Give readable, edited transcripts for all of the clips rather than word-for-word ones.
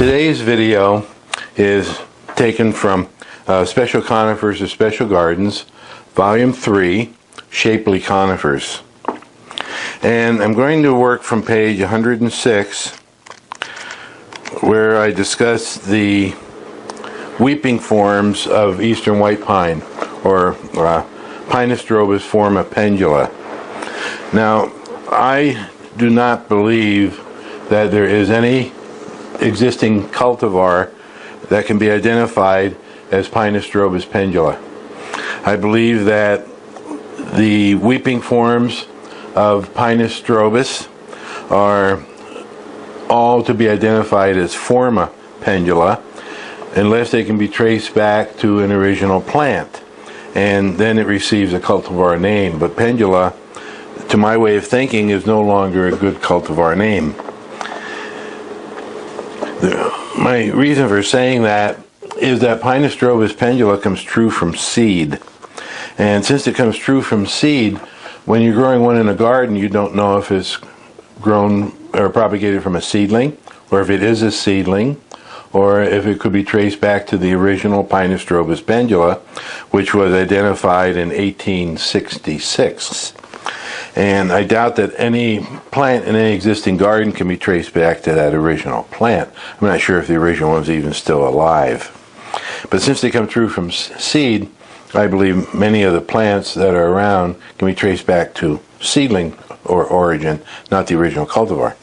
Today's video is taken from Special Conifers of Special Gardens, Volume 3, Shapely Conifers. And I'm going to work from page 106, where I discuss the weeping forms of eastern white pine, or Pinus strobus forma Pendula. Now, I do not believe that there is any existing cultivar that can be identified as Pinus strobus pendula. I believe that the weeping forms of Pinus strobus are all to be identified as forma pendula unless they can be traced back to an original plant, and then it receives a cultivar name. But pendula, to my way of thinking, is no longer a good cultivar name. My reason for saying that is that Pinus strobus pendula comes true from seed. And since it comes true from seed, when you're growing one in a garden, you don't know if it's grown or propagated from a seedling, or if it is a seedling, or if it could be traced back to the original Pinus strobus pendula, which was identified in 1866. And I doubt that any plant in any existing garden can be traced back to that original plant. I'm not sure if the original one's even still alive. But since they come true from seed, I believe many of the plants that are around can be traced back to seedling or origin, not the original cultivar.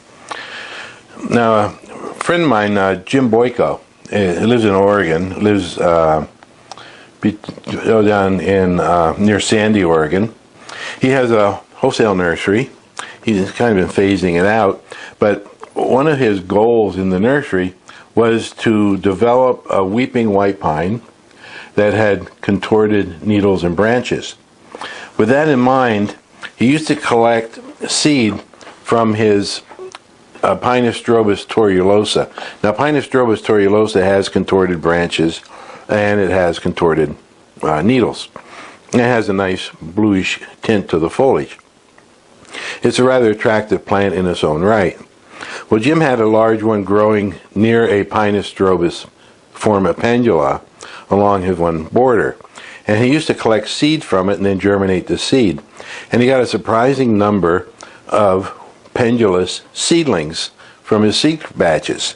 Now, a friend of mine, Jim Boyko, lives in Oregon, lives down in near Sandy, Oregon. He has a wholesale nursery. He's kind of been phasing it out, but one of his goals in the nursery was to develop a weeping white pine that had contorted needles and branches. With that in mind, he used to collect seed from his Pinus strobus tortuosa. Now, Pinus strobus tortuosa has contorted branches and it has contorted needles. It has a nice bluish tint to the foliage. It's a rather attractive plant in its own right. Well, Jim had a large one growing near a Pinus strobus forma pendula along his one border, and he used to collect seed from it and then germinate the seed. And he got a surprising number of pendulous seedlings from his seed batches.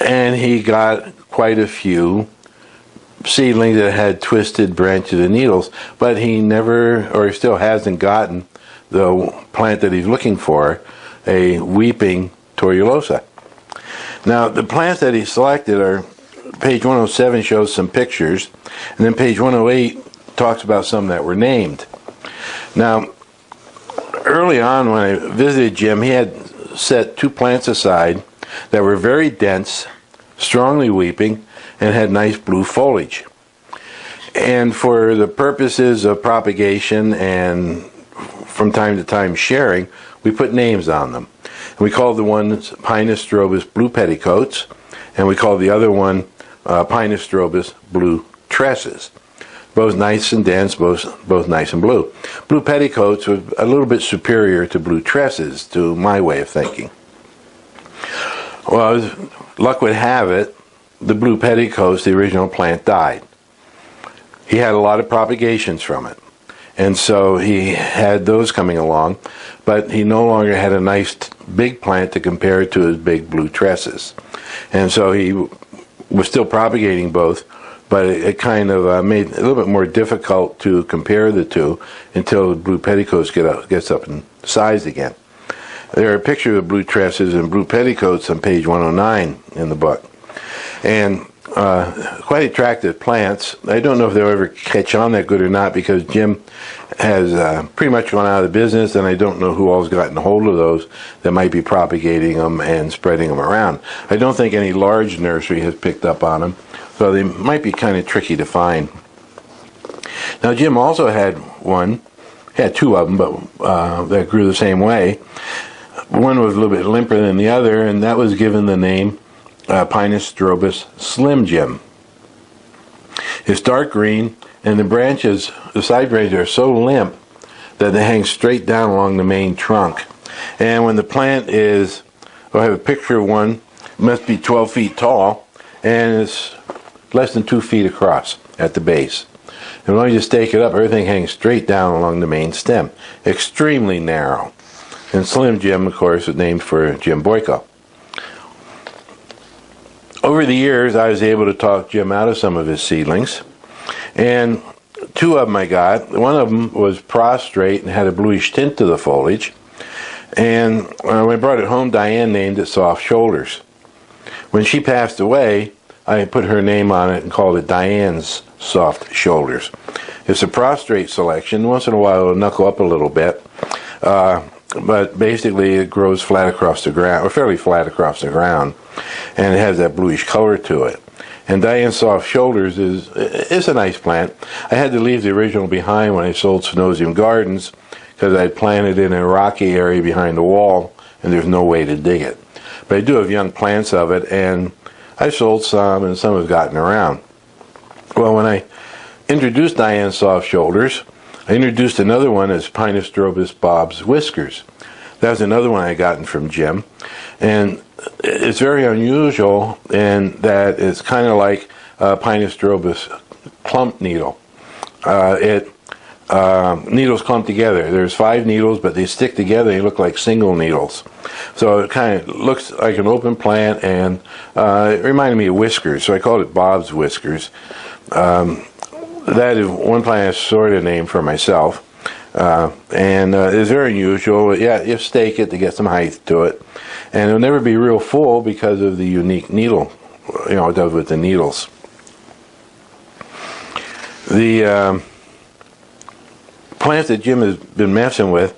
And he got quite a few seedlings that had twisted branches and needles, but he never, or he still hasn't gotten the plant that he's looking for, a weeping tortuosa. Now, the plants that he selected are, page 107 shows some pictures, and then page 108 talks about some that were named. Now, early on when I visited Jim, he had set two plants aside that were very dense, strongly weeping, and had nice blue foliage. And for the purposes of propagation and from time to time sharing, we put names on them. And we called the one Pinus strobus blue petticoats, and we called the other one Pinus strobus blue tresses. Both nice and dense, both nice and blue. Blue petticoats were a little bit superior to blue tresses, to my way of thinking. Well, as luck would have it, the blue petticoats, the original plant, died. He had a lot of propagations from it, and so he had those coming along, but he no longer had a nice big plant to compare it to his big blue tresses. And so he was still propagating both, but it kind of made it a little bit more difficult to compare the two until the blue petticoats gets up in size again. There are pictures of blue tresses and blue petticoats on page 109 in the book. And quite attractive plants. I don't know if they'll ever catch on that good or not, because Jim has pretty much gone out of business, and I don't know who all's gotten a hold of those that might be propagating them and spreading them around. I don't think any large nursery has picked up on them, so they might be kind of tricky to find. Now, Jim also had one, he had two of them, but that grew the same way. One was a little bit limper than the other, and that was given the name Pinus strobus Slim Jim. It's dark green, and the branches, the side branches, are so limp that they hang straight down along the main trunk. And when the plant is, I have a picture of one must be 12 feet tall, and it's less than 2 feet across at the base. And when you stake it up, everything hangs straight down along the main stem. Extremely narrow. And Slim Jim, of course, is named for Jim Boyko. Over the years, I was able to talk Jim out of some of his seedlings. And 2 of them I got. One of them was prostrate and had a bluish tint to the foliage. And when I brought it home, Diane named it Soft Shoulders. When she passed away, I put her name on it and called it Diane's Soft Shoulders. It's a prostrate selection. Once in a while it'll knuckle up a little bit, but basically it grows flat across the ground, or fairly flat across the ground, and it has that bluish color to it. And Diane's Soft Shoulders is a nice plant. I had to leave the original behind when I sold Coenosium Gardens because I'd planted it in a rocky area behind the wall, and there's no way to dig it. But I do have young plants of it, and I sold some, and some have gotten around. Well, when I introduced Diane's Soft Shoulders, I introduced another one as Pinus strobus Bob's Whiskers. That was another one I gotten from Jim. And it's very unusual in that it's kind of like Pinus strobus clump needle. Needles clump together. There's 5 needles, but they stick together and look like single needles. So it kind of looks like an open plant, and it reminded me of whiskers, so I called it Bob's Whiskers. That is one plant I sort of named for myself, and it's very unusual. Yeah, you stake it to get some height to it, and it'll never be real full because of the unique needle, it does with the needles. The plants that Jim has been messing with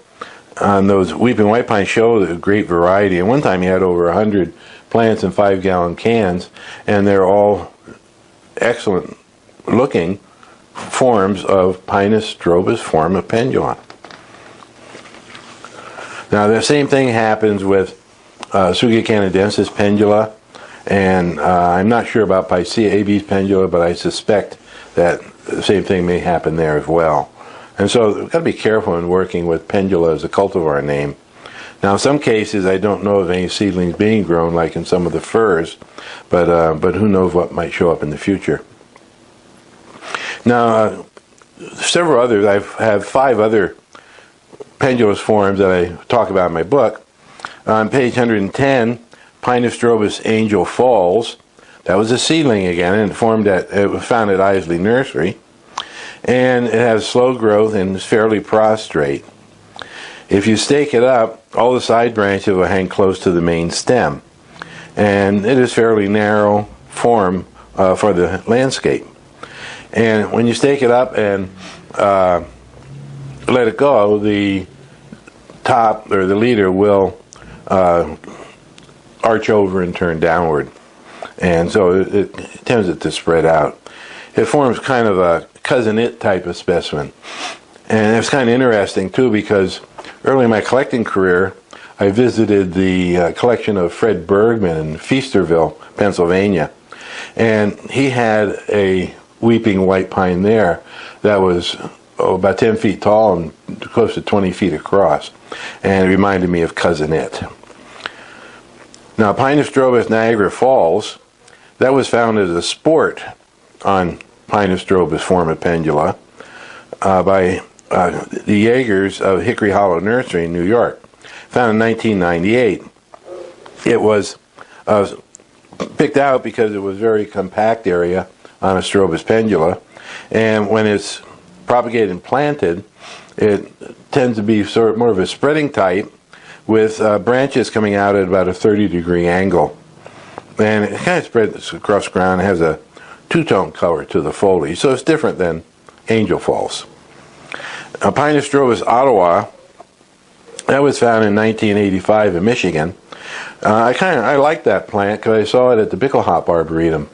on those Weeping White Pine show a great variety. And one time he had over 100 plants in 5-gallon cans, and they're all excellent looking forms of Pinus strobus form of Pendula. Now the same thing happens with Suga canadensis Pendula, and I'm not sure about Picea abies Pendula, but I suspect that the same thing may happen there as well. And so we've got to be careful in working with Pendula as a cultivar name. Now in some cases I don't know of any seedlings being grown like in some of the firs, but who knows what might show up in the future. Now several others, I have 5 other pendulous forms that I talk about in my book. On page 110, Pinus strobus Angel Falls. That was a seedling again, and it was found at Isley Nursery. And it has slow growth and is fairly prostrate. If you stake it up, all the side branches will hang close to the main stem. And it is fairly narrow form for the landscape. And when you stake it up and let it go, the top or the leader will arch over and turn downward. And so it tends to spread out. It forms kind of a cousin-it type of specimen. And it's kind of interesting too, because early in my collecting career I visited the collection of Fred Bergman in Feasterville, Pennsylvania, and he had a weeping white pine there that was about 10 feet tall and close to 20 feet across, and it reminded me of cousin-it. Now Pinus strobus Niagara Falls, that was found as a sport on Pinus strobus form of Pendula by the Yeagers of Hickory Hollow Nursery in New York, found in 1998. It was picked out because it was a very compact area on a strobus pendula, and when it's propagated and planted, it tends to be sort of more of a spreading type with branches coming out at about a 30-degree angle, and it kind of spreads across the ground. It has a two-tone color to the foliage, so it's different than Angel Falls. Pinus strobus Ottawa, that was found in 1985 in Michigan. I like that plant because I saw it at the Bickelhop Arboretum,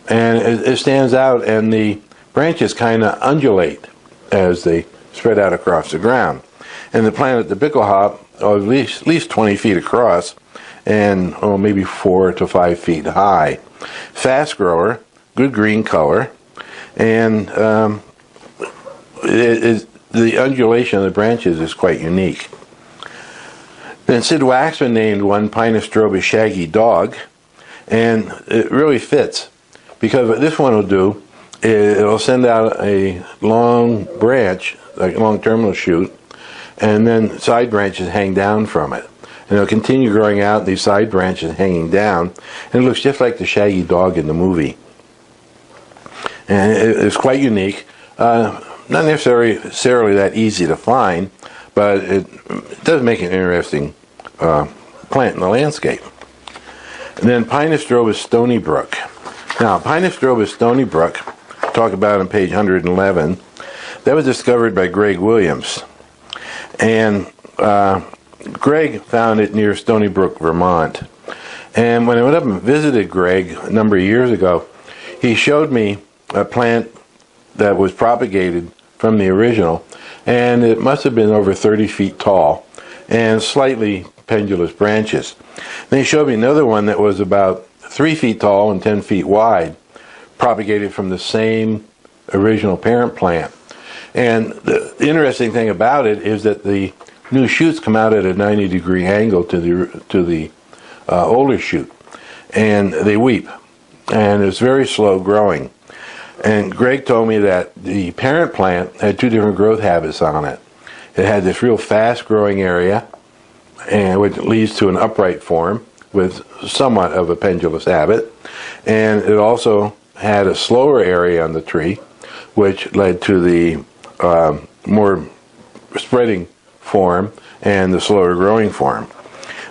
and it stands out, and the branches kind of undulate as they spread out across the ground. And the plant at the Bickelhop, at least 20 feet across, and maybe 4 to 5 feet high. Fast grower, good green color, and the undulation of the branches is quite unique. Then Sid Waxman named one Pinus strobus Shaggy Dog. And it really fits, because what this one will do is it'll send out a long branch, like a long terminal shoot, and then side branches hang down from it. And it'll continue growing out, these side branches hanging down, and it looks just like the shaggy dog in the movie. And it's quite unique. Not necessarily that easy to find, but it does make an interesting plant in the landscape. And then Pinus strobus stony brook. Now, Pinus strobus stony brook, talk about on page 111, that was discovered by Greg Williams. And Greg found it near Stony Brook, Vermont. And when I went up and visited Greg a number of years ago, he showed me a plant that was propagated from the original, and it must have been over 30 feet tall and slightly pendulous branches. Then he showed me another one that was about 3 feet tall and 10 feet wide, propagated from the same original parent plant. And the interesting thing about it is that the new shoots come out at a 90-degree angle to the older shoot, and they weep, and it's very slow growing. And Greg told me that the parent plant had two different growth habits on it. It had this real fast growing area, and which leads to an upright form with somewhat of a pendulous habit, and it also had a slower area on the tree, which led to the more spreading form and the slower growing form.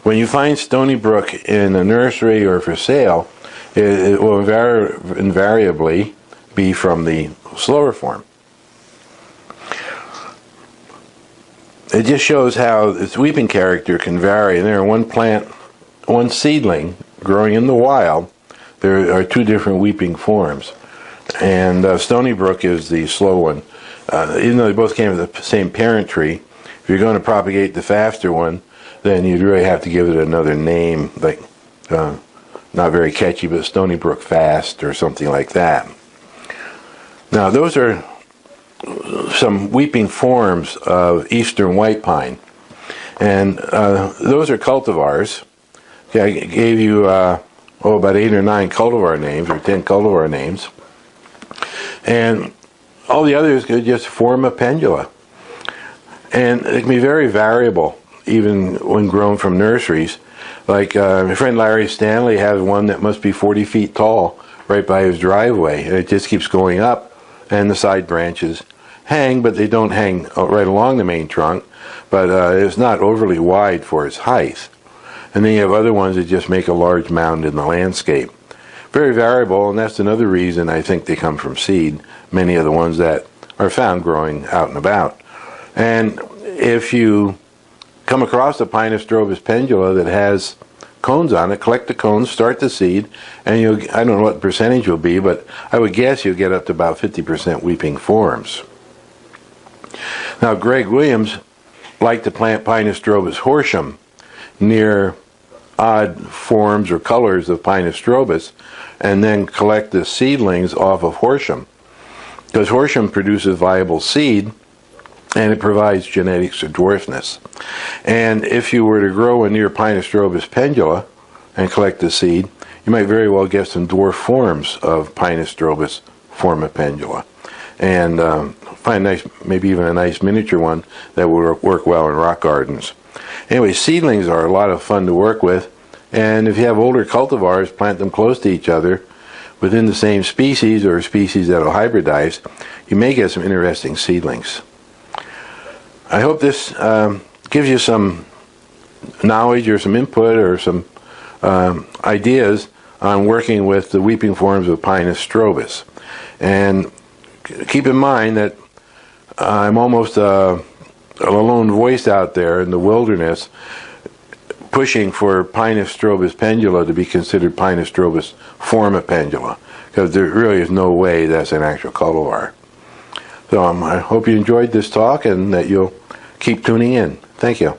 When you find Stony Brook in a nursery or for sale, it will invariably be from the slower form. It just shows how its weeping character can vary. And there, one seedling growing in the wild, there are two different weeping forms. And Stony Brook is the slow one. Even though they both came from the same parent tree, if you're going to propagate the faster one, then you'd really have to give it another name, like not very catchy, but Stony Brook Fast or something like that. Now, those are some weeping forms of eastern white pine, and those are cultivars. Okay, I gave you about 8 or 9 cultivar names, or 10 cultivar names, and all the others could just form a pendula. And it can be very variable, even when grown from nurseries. Like my friend Larry Stanley has one that must be 40 feet tall right by his driveway, and it just keeps going up, and the side branches hang, but they don't hang right along the main trunk, but it's not overly wide for its height. And then you have other ones that just make a large mound in the landscape. Very variable, and that's another reason I think they come from seed, many of the ones that are found growing out and about. And if you come across a Pinus strobus pendula that has cones on it, collect the cones, start the seed, and I don't know what the percentage will be, but I would guess you'll get up to about 50% weeping forms. Now, Greg Williams liked to plant Pinus strobus hortium near odd forms or colors of Pinus strobus, and then collect the seedlings off of hortium, because hortium produces viable seed, and it provides genetics of dwarfness. And if you were to grow a near Pinus strobus pendula and collect the seed, you might very well get some dwarf forms of Pinus strobus forma pendula, and find nice, maybe even a nice miniature one that would work well in rock gardens. Anyway, seedlings are a lot of fun to work with, and if you have older cultivars, plant them close to each other within the same species or species that will hybridize, you may get some interesting seedlings. I hope this gives you some knowledge or some input or some ideas on working with the weeping forms of Pinus strobus. And keep in mind that I'm almost a lone voice out there in the wilderness pushing for Pinus strobus pendula to be considered Pinus strobus forma pendula, because there really is no way that's an actual cultivar. So I hope you enjoyed this talk and that you'll keep tuning in. Thank you.